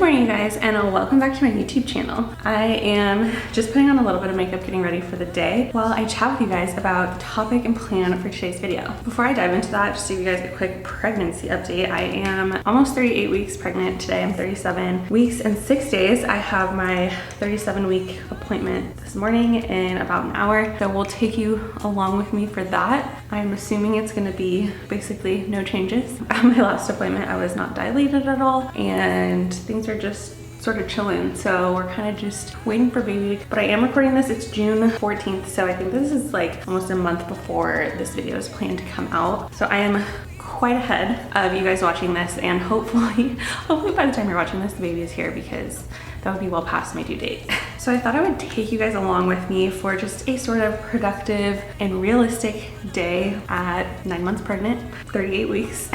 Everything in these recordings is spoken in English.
morning, you guys, and welcome back to my YouTube channel. I am just putting on a little bit of makeup, getting ready for the day while I chat with you guys about the topic and plan for today's video. Before I dive into that, just to give you guys a quick pregnancy update. I am almost 38 weeks pregnant. Today I'm 37 weeks and 6 days. I have my 37-week appointment this morning in about an hour, so we'll take you along with me for that. I'm assuming it's going to be basically no changes. At my last appointment, I was not dilated at all, and things are just sort of chilling, so we're kind of just waiting for baby. But I am recording this, it's June 14th, so I think this is like almost a month before this video is planned to come out. So I am quite ahead of you guys watching this, and hopefully by the time you're watching this, the baby is here, because that would be well past my due date. So I thought I would take you guys along with me for just a sort of productive and realistic day at 9 months pregnant, 38 weeks.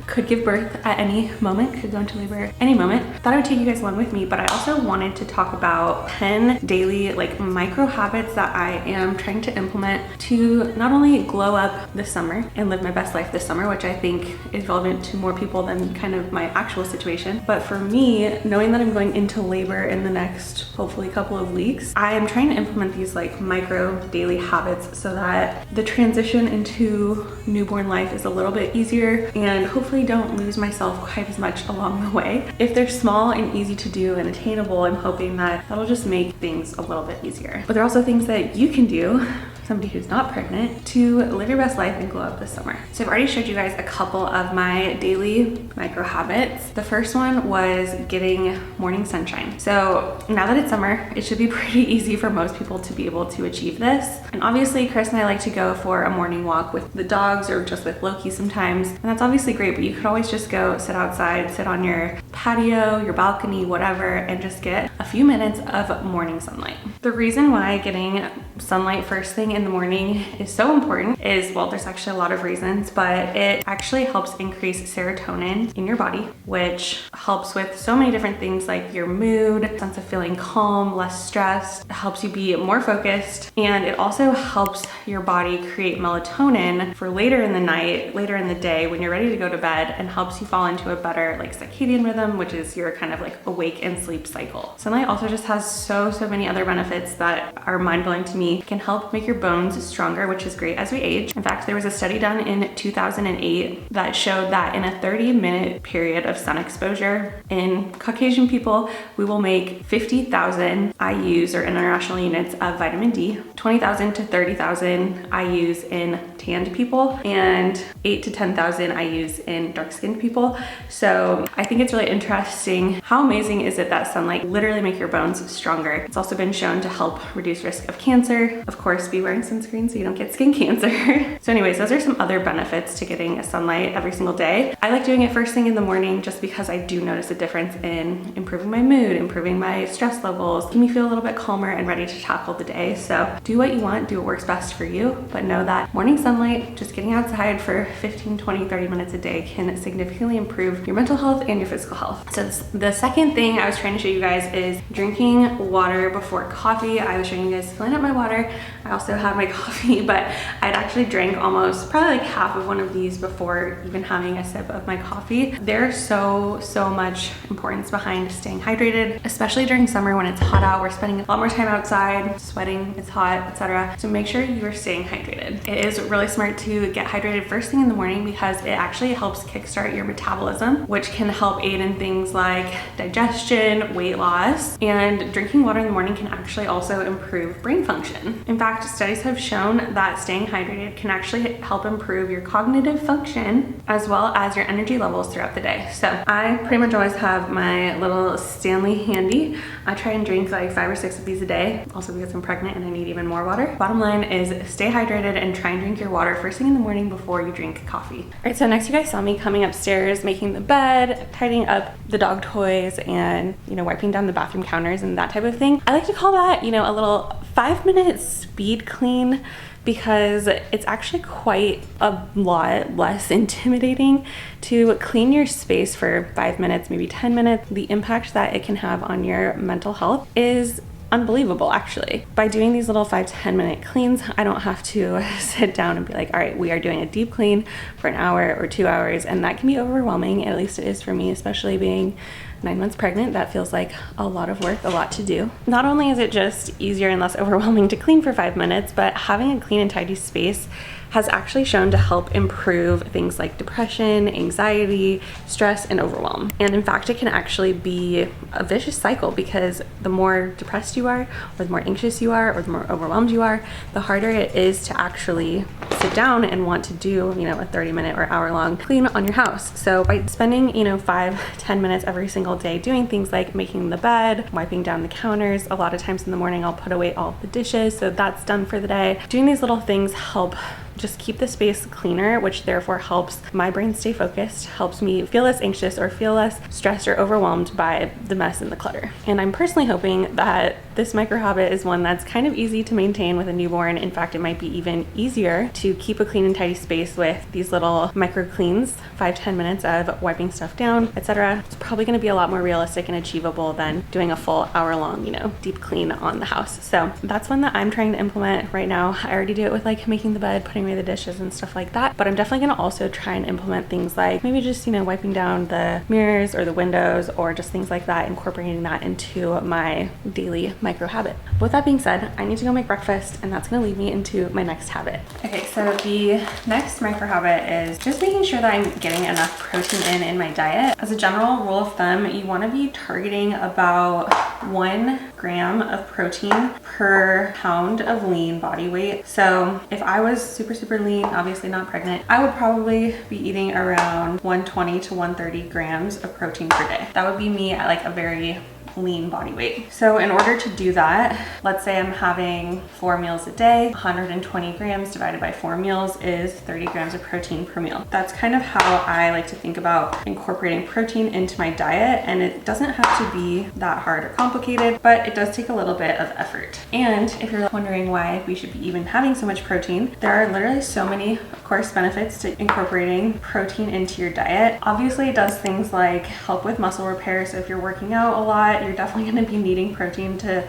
Could give birth at any moment, could go into labor any moment. Thought I would take you guys along with me, but I also wanted to talk about 10 daily micro habits that I am trying to implement to not only glow up this summer and live my best life this summer, which I think is relevant to more people than kind of my actual situation, but for me, knowing that I'm going into labor in the next hopefully couple of weeks, I am trying to implement these micro daily habits so that the transition into newborn life is a little bit easier, and hopefully don't lose myself quite as much along the way. If they're small and easy to do and attainable, I'm hoping that that'll just make things a little bit easier. But there are also things that you can do, somebody who's not pregnant, to live your best life and glow up this summer. So I've already showed you guys a couple of my daily micro habits. The first one was getting morning sunshine. So now that it's summer, it should be pretty easy for most people to be able to achieve this. And obviously Chris and I like to go for a morning walk with the dogs or just with Loki sometimes. And that's obviously great, but you could always just go sit outside, sit on your patio, your balcony, whatever, and just get a few minutes of morning sunlight. The reason why getting sunlight first thing in the morning is so important is, well, there's actually a lot of reasons, but it actually helps increase serotonin in your body, which helps with so many different things like your mood, sense of feeling calm, less stressed. It helps you be more focused, and it also helps your body create melatonin for later in the night, later in the day when you're ready to go to bed, and helps you fall into a better circadian rhythm, which is your kind of awake and sleep cycle. Sunlight also just has so many other benefits that are mind-blowing to me. It can help make your bones stronger, which is great as we age. In fact, there was a study done in 2008 that showed that in a 30-minute period of sun exposure in Caucasian people, we will make 50,000 IUs or international units of vitamin D, 20,000 to 30,000 IUs in tanned people, and 8 to 10,000 IUs in dark-skinned people. So I think it's really interesting. How amazing is it that sunlight literally make your bones stronger? It's also been shown to help reduce risk of cancer. Of course, be wearing sunscreen so you don't get skin cancer. So anyways, those are some other benefits to getting sunlight every single day. I like doing it first thing in the morning just because I do notice a difference in improving my mood, improving my stress levels, making me feel a little bit calmer and ready to tackle the day. So do what you want, do what works best for you, but know that morning sunlight, just getting outside for 15, 20, 30 minutes a day can significantly improve your mental health and your physical health. So the second thing I was trying to show you guys is drinking water before coffee. I was showing you guys filling up my water. I also have my coffee, but I'd actually drank almost probably half of one of these before even having a sip of my coffee. There's so much importance behind staying hydrated, especially during summer when it's hot out. We're spending a lot more time outside, sweating, it's hot, etc. So make sure you're staying hydrated. It is really smart to get hydrated first thing in the morning because it actually helps kickstart your metabolism, which can help aid in things like digestion, weight loss, and drinking water in the morning can actually also improve brain function. In fact, studies have shown that staying hydrated can actually help improve your cognitive function as well as your energy levels throughout the day. So I pretty much always have my little Stanley handy. I try and drink 5 or 6 of these a day, also because I'm pregnant and I need even more water. Bottom line is stay hydrated and try and drink your water first thing in the morning before you drink coffee. All right, so next you guys saw me coming upstairs, making the bed, tidying up the dog toys, and wiping down the bathroom counters and that type of thing. I like to call that a little 5-minute speed clean, because it's actually quite a lot less intimidating to clean your space for 5 minutes, maybe 10 minutes. The impact that it can have on your mental health is unbelievable, actually. By doing these little 5-10 minute cleans, I don't have to sit down and be like, all right, we are doing a deep clean for an hour or 2 hours, and that can be overwhelming. At least it is for me, especially being 9 months pregnant, that feels like a lot of work, a lot to do. Not only is it just easier and less overwhelming to clean for 5 minutes, but having a clean and tidy space has actually shown to help improve things like depression, anxiety, stress, and overwhelm. And in fact, it can actually be a vicious cycle, because the more depressed you are, or the more anxious you are, or the more overwhelmed you are, the harder it is to actually sit down and want to do, you know, a 30-minute or hour-long clean on your house. So by spending, you know, 5-10 minutes every single day doing things like making the bed, wiping down the counters, a lot of times in the morning I'll put away all the dishes, so that's done for the day. Doing these little things help just keep the space cleaner, which therefore helps my brain stay focused, helps me feel less anxious or feel less stressed or overwhelmed by the mess and the clutter. And I'm personally hoping that this micro habit is one that's kind of easy to maintain with a newborn. In fact, it might be even easier to keep a clean and tidy space with these little micro cleans, 5-10 minutes of wiping stuff down, etc. It's probably going to be a lot more realistic and achievable than doing a full hour-long, you know, deep clean on the house. So that's one that I'm trying to implement right now. I already do it with like making the bed, putting away the dishes and stuff like that, but I'm definitely going to also try and implement things like maybe just, you know, wiping down the mirrors or the windows, or just things like that, incorporating that into my daily micro habit. With that being said, I need to go make breakfast, and that's going to lead me into my next habit. Okay, so the next micro habit is just making sure that I'm getting enough protein in my diet. As a general rule of thumb, you want to be targeting about 1 gram of protein per pound of lean body weight. So if I was super lean, obviously not pregnant, I would probably be eating around 120 to 130 grams of protein per day. That would be me at like a very lean body weight. So in order to do that, let's say I'm having 4 meals a day, 120 grams divided by 4 meals is 30 grams of protein per meal. That's kind of how I like to think about incorporating protein into my diet, and it doesn't have to be that hard or complicated, but it does take a little bit of effort. And if you're wondering why we should be even having so much protein, there are literally so many, of course, benefits to incorporating protein into your diet. Obviously, it does things like help with muscle repair. So if you're working out a lot, you're definitely going to be needing protein to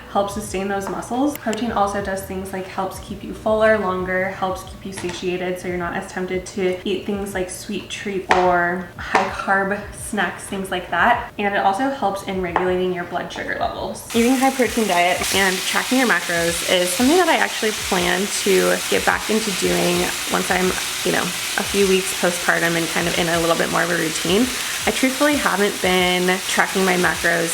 help sustain those muscles. Protein also does things like helps keep you fuller longer, helps keep you satiated, so you're not as tempted to eat things like sweet treats or high carb snacks, things like that. And it also helps in regulating your blood sugar levels. Eating a high protein diet and tracking your macros is something that I actually plan to get back into doing once I'm, you know, a few weeks postpartum and kind of in a little bit more of a routine. I truthfully haven't been tracking my macros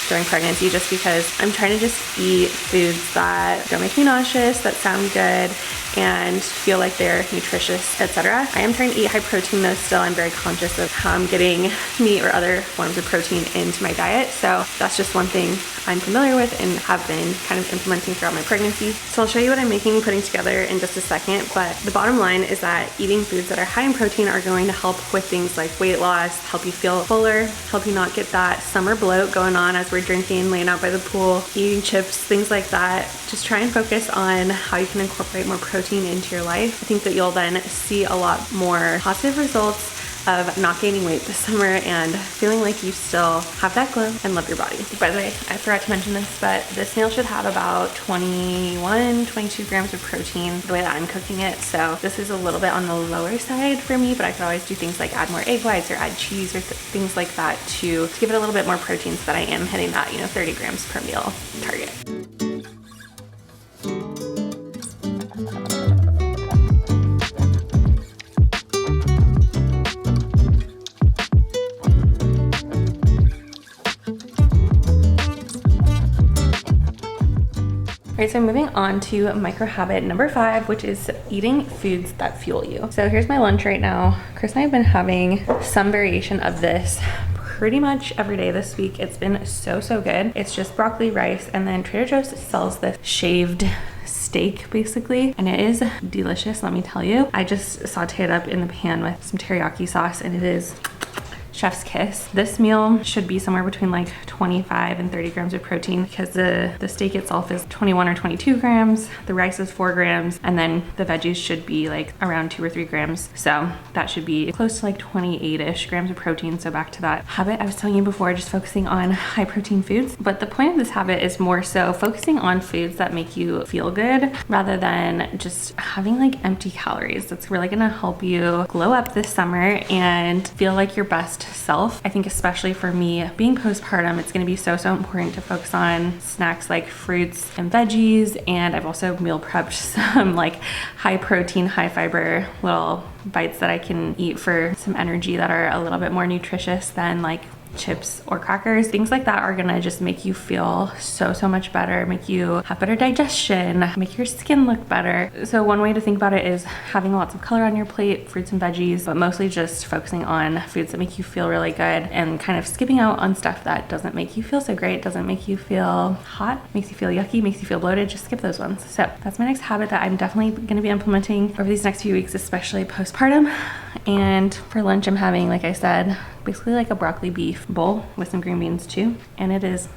during pregnancy, just because I'm trying to just eat foods that don't make me nauseous, that sound good, and feel like they're nutritious, etc. I am trying to eat high protein though still. I'm very conscious of how I'm getting meat or other forms of protein into my diet. So that's just one thing I'm familiar with and have been kind of implementing throughout my pregnancy. So I'll show you what I'm putting together in just a second. But the bottom line is that eating foods that are high in protein are going to help with things like weight loss, help you feel fuller, help you not get that summer bloat going on as we're drinking, laying out by the pool, eating chips, things like that. Just try and focus on how you can incorporate more protein into your life. I think that you'll then see a lot more positive results of not gaining weight this summer and feeling like you still have that glow and love your body. By the way, I forgot to mention this, but this meal should have about 22 grams of protein the way that I'm cooking it. So this is a little bit on the lower side for me, but I could always do things like add more egg whites or add cheese or things like that to give it a little bit more protein so that I am hitting that, you know, 30 grams per meal target. All right, so moving on to micro habit number 5, which is eating foods that fuel you. So here's my lunch right now. Chris and I have been having some variation of this pretty much every day this week. It's been so good. It's just broccoli, rice, and then Trader Joe's sells this shaved steak basically, and it is delicious, let me tell you. I just sauteed it up in the pan with some teriyaki sauce, and it is chef's kiss. This meal should be somewhere between like 25 and 30 grams of protein, because the steak itself is 21 or 22 grams, the rice is 4 grams, and then the veggies should be like around 2 or 3 grams. So that should be close to like 28-ish grams of protein. So back to that habit I was telling you before, just focusing on high protein foods. But the point of this habit is more so focusing on foods that make you feel good rather than just having like empty calories. That's really gonna help you glow up this summer and feel like your best best self. I think especially for me being postpartum, it's going to be so important to focus on snacks like fruits and veggies, and I've also meal prepped some like high protein, high fiber little bites that I can eat for some energy that are a little bit more nutritious than like chips or crackers. Things like that are gonna just make you feel so much better, make you have better digestion, make your skin look better. So one way to think about it is having lots of color on your plate, fruits and veggies, but mostly just focusing on foods that make you feel really good and kind of skipping out on stuff that doesn't make you feel so great, doesn't make you feel hot, makes you feel yucky, makes you feel bloated. Just skip those ones. So that's my next habit that I'm definitely gonna be implementing over these next few weeks, especially postpartum. And for lunch, I'm having, like I said, basically like a broccoli beef bowl with some green beans too, and it is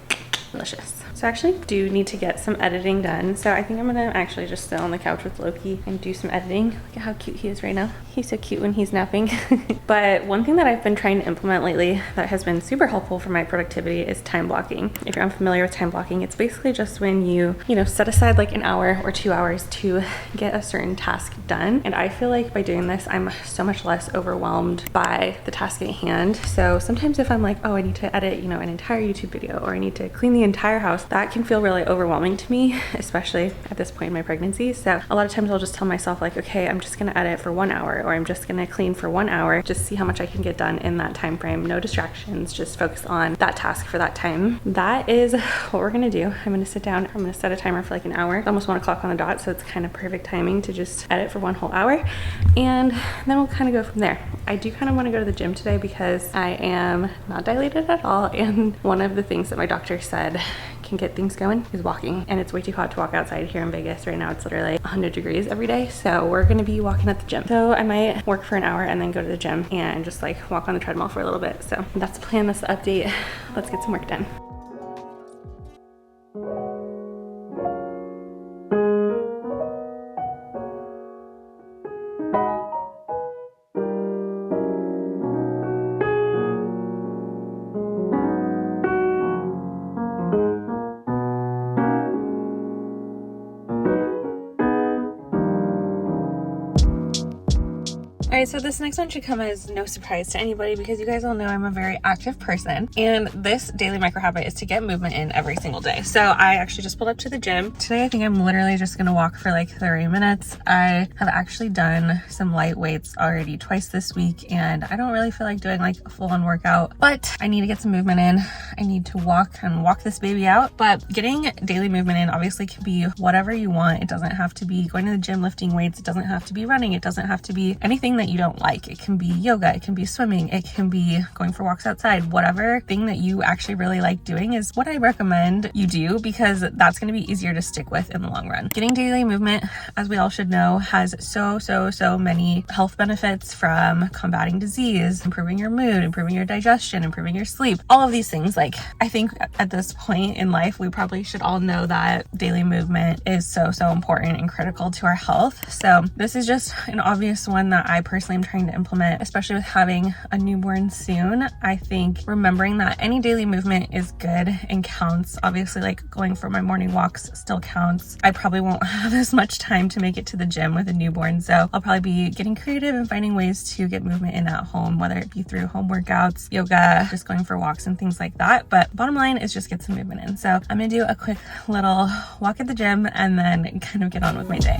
delicious. So I actually do need to get some editing done. So I think I'm gonna actually just sit on the couch with Loki and do some editing. Look at how cute he is right now. He's so cute when he's napping. But one thing that I've been trying to implement lately that has been super helpful for my productivity is time blocking. If you're unfamiliar with time blocking, it's basically just when you set aside like an hour or 2 hours to get a certain task done. And I feel like by doing this, I'm so much less overwhelmed by the task at hand. So sometimes if I'm like, oh, I need to edit, an entire YouTube video, or I need to clean the entire house, that can feel really overwhelming to me, especially at this point in my pregnancy. So a lot of times I'll just tell myself like, okay, I'm just gonna edit for 1 hour, or I'm just gonna clean for 1 hour, just see how much I can get done in that time frame. No distractions, just focus on that task for that time. That is what we're gonna do. I'm gonna sit down, I'm gonna set a timer for like an hour. It's almost 1 o'clock on the dot, so it's kind of perfect timing to just edit for 1 whole hour. And then we'll kind of go from there. I do kind of want to go to the gym today because I am not dilated at all, and one of the things that my doctor said can get things going is walking, and it's way too hot to walk outside here in Vegas right now. It's literally 100 degrees every day, so we're gonna be walking at the gym. So I might work for an hour and then go to the gym and just like walk on the treadmill for a little bit. So that's the plan, that's the update. Let's get some work done. Alright, so this next one should come as no surprise to anybody because you guys all know I'm a very active person, and this daily micro habit is to get movement in every single day. So I actually just pulled up to the gym. Today I think I'm literally just gonna walk for like 30 minutes. I have actually done some light weights already twice this week, and I don't really feel like doing like a full-on workout, but I need to get some movement in. I need to walk this baby out. But getting daily movement in obviously can be whatever you want. It doesn't have to be going to the gym lifting weights. It doesn't have to be running. It doesn't have to be anything that you don't like. It can be yoga, it can be swimming, it can be going for walks outside. Whatever thing that you actually really like doing is what I recommend you do, because that's going to be easier to stick with in the long run. Getting daily movement, as we all should know, has so many health benefits, from combating disease, improving your mood, improving your digestion, improving your sleep, all of these things. Like, I think at this point in life, we probably should all know that daily movement is so important and critical to our health. So this is just an obvious one that I personally am trying to implement, especially with having a newborn soon. I think remembering that any daily movement is good and counts. Obviously, like going for my morning walks still counts. I probably won't have as much time to make it to the gym with a newborn, so I'll probably be getting creative and finding ways to get movement in at home, whether it be through home workouts, yoga, just going for walks and things like that. But bottom line is just get some movement in. So I'm gonna do a quick little walk at the gym and then kind of get on with my day.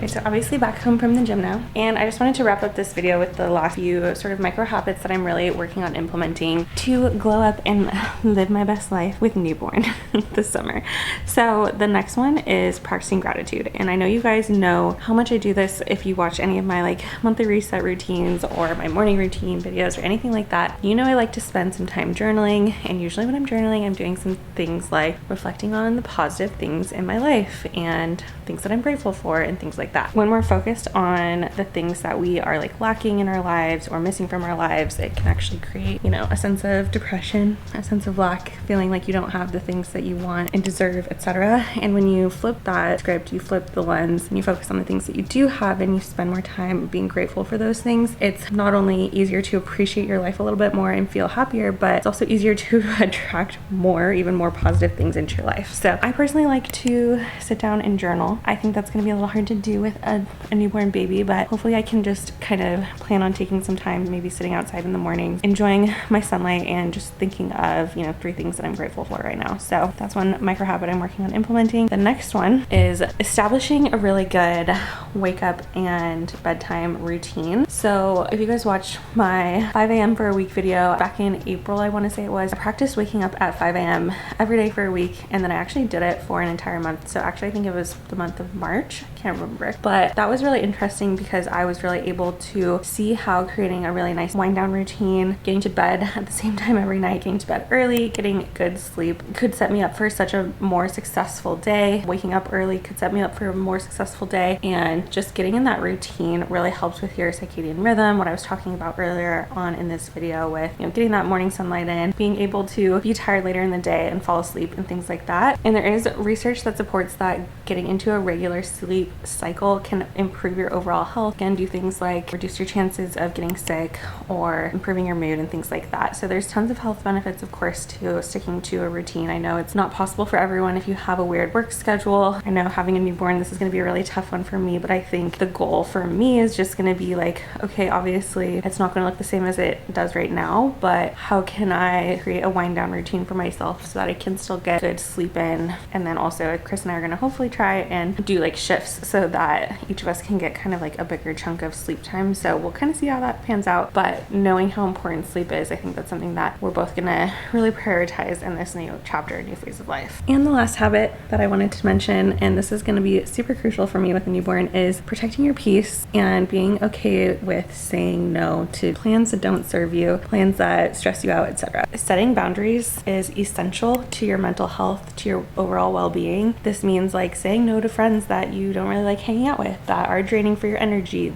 So obviously back home from the gym now, and I just wanted to wrap up this video with the last few sort of micro habits that I'm really working on implementing to glow up and live my best life with newborn this summer. So the next one is practicing gratitude, and I know you guys know how much I do this if you watch any of my like monthly reset routines or my morning routine videos or anything like that. You know I like to spend some time journaling, and usually when I'm journaling, I'm doing some things like reflecting on the positive things in my life and things that I'm grateful for and things like that. that. When we're focused on the things that we are like lacking in our lives or missing from our lives, it can actually create, you know, a sense of depression, a sense of lack, feeling like you don't have the things that you want and deserve, etc. And when you flip that script, you flip the lens and you focus on the things that you do have and you spend more time being grateful for those things, it's not only easier to appreciate your life a little bit more and feel happier, but it's also easier to attract more, even more positive things into your life. So I personally like to sit down and journal. I think that's going to be a little hard to do with a newborn baby, but hopefully I can just kind of plan on taking some time, maybe sitting outside in the morning, enjoying my sunlight and just thinking of, you know, 3 things that I'm grateful for right now. So that's one micro habit I'm working on implementing. The next one is establishing a really good wake up and bedtime routine. So if you guys watched my 5 a.m. for a week video back in April, I want to say it was, I practiced waking up at 5 a.m. every day for a week, and then I actually did it for an entire month. So actually I think it was the month of March, I can't remember, but that was really interesting because I was really able to see how creating a really nice wind down routine, getting to bed at the same time every night, getting to bed early, getting good sleep could set me up for such a more successful day. Waking up early could set me up for a more successful day, and just getting in that routine really helps with your circadian rhythm, what I was talking about earlier on in this video with, you know, getting that morning sunlight in, being able to be tired later in the day and fall asleep and things like that. And there is research that supports that getting into a regular sleep cycle can improve your overall health, can do things like reduce your chances of getting sick or improving your mood and things like that. So there's tons of health benefits, of course, to sticking to a routine. I know it's not possible for everyone if you have a weird work schedule. I know having a newborn, this is going to be a really tough one for me, but I think the goal for me is just going to be like, okay, obviously it's not going to look the same as it does right now, but how can I create a wind down routine for myself so that I can still get good sleep in? And then also Chris and I are going to hopefully try and do like shifts so that each of us can get kind of like a bigger chunk of sleep time. So we'll kind of see how that pans out, but knowing how important sleep is, I think that's something that we're both going to really prioritize in this new chapter, new phase of life. And the last habit that I wanted to mention, and this is going to be super crucial for me with a newborn, is protecting your peace and being okay with saying no to plans that don't serve you, plans that stress you out, etc. Setting boundaries is essential to your mental health, to your overall well-being. This means like saying no to friends that you don't really like hanging out with, that are draining for your energy,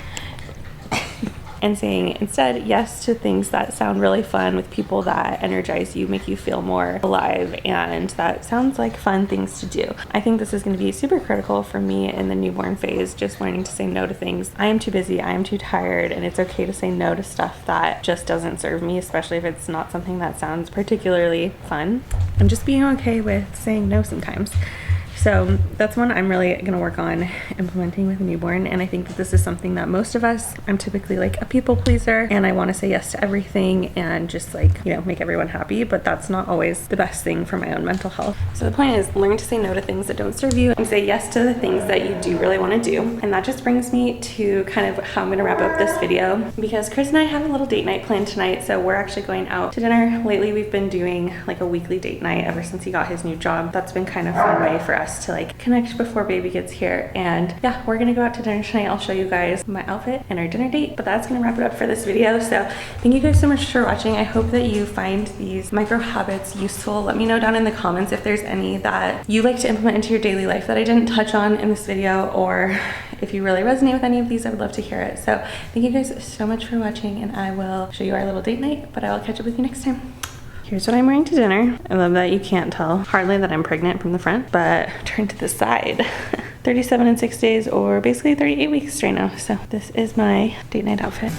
and saying instead yes to things that sound really fun with people that energize you, make you feel more alive, and that sounds like fun things to do. I think this is going to be super critical for me in the newborn phase, just learning to say no to things. I am too busy, I am too tired, and it's okay to say no to stuff that just doesn't serve me, especially if it's not something that sounds particularly fun. And just being okay with saying no sometimes. So that's one I'm really going to work on implementing with a newborn, and I think that this is something that most of us, I'm typically like a people pleaser and I want to say yes to everything and just like, you know, make everyone happy, but that's not always the best thing for my own mental health. So the point is learn to say no to things that don't serve you and say yes to the things that you do really want to do. And that just brings me to kind of how I'm going to wrap up this video, because Chris and I have a little date night planned tonight. So we're actually going out to dinner. Lately we've been doing like a weekly date night ever since he got his new job. That's been kind of a fun way for us to like connect before baby gets here. And yeah, we're gonna go out to dinner tonight. I'll show you guys my outfit and our dinner date, but that's gonna wrap it up for this video. So thank you guys so much for watching. I hope that you find these micro habits useful. Let me know down in the comments if there's any that you like to implement into your daily life that I didn't touch on in this video, or if you really resonate with any of these, I would love to hear it. So thank you guys so much for watching, and I will show you our little date night, but I will catch up with you next time. Here's what I'm wearing to dinner. I love that you can't tell hardly that I'm pregnant from the front, but turn to the side. 37 and 6 days, or basically 38 weeks right now. So this is my date night outfit.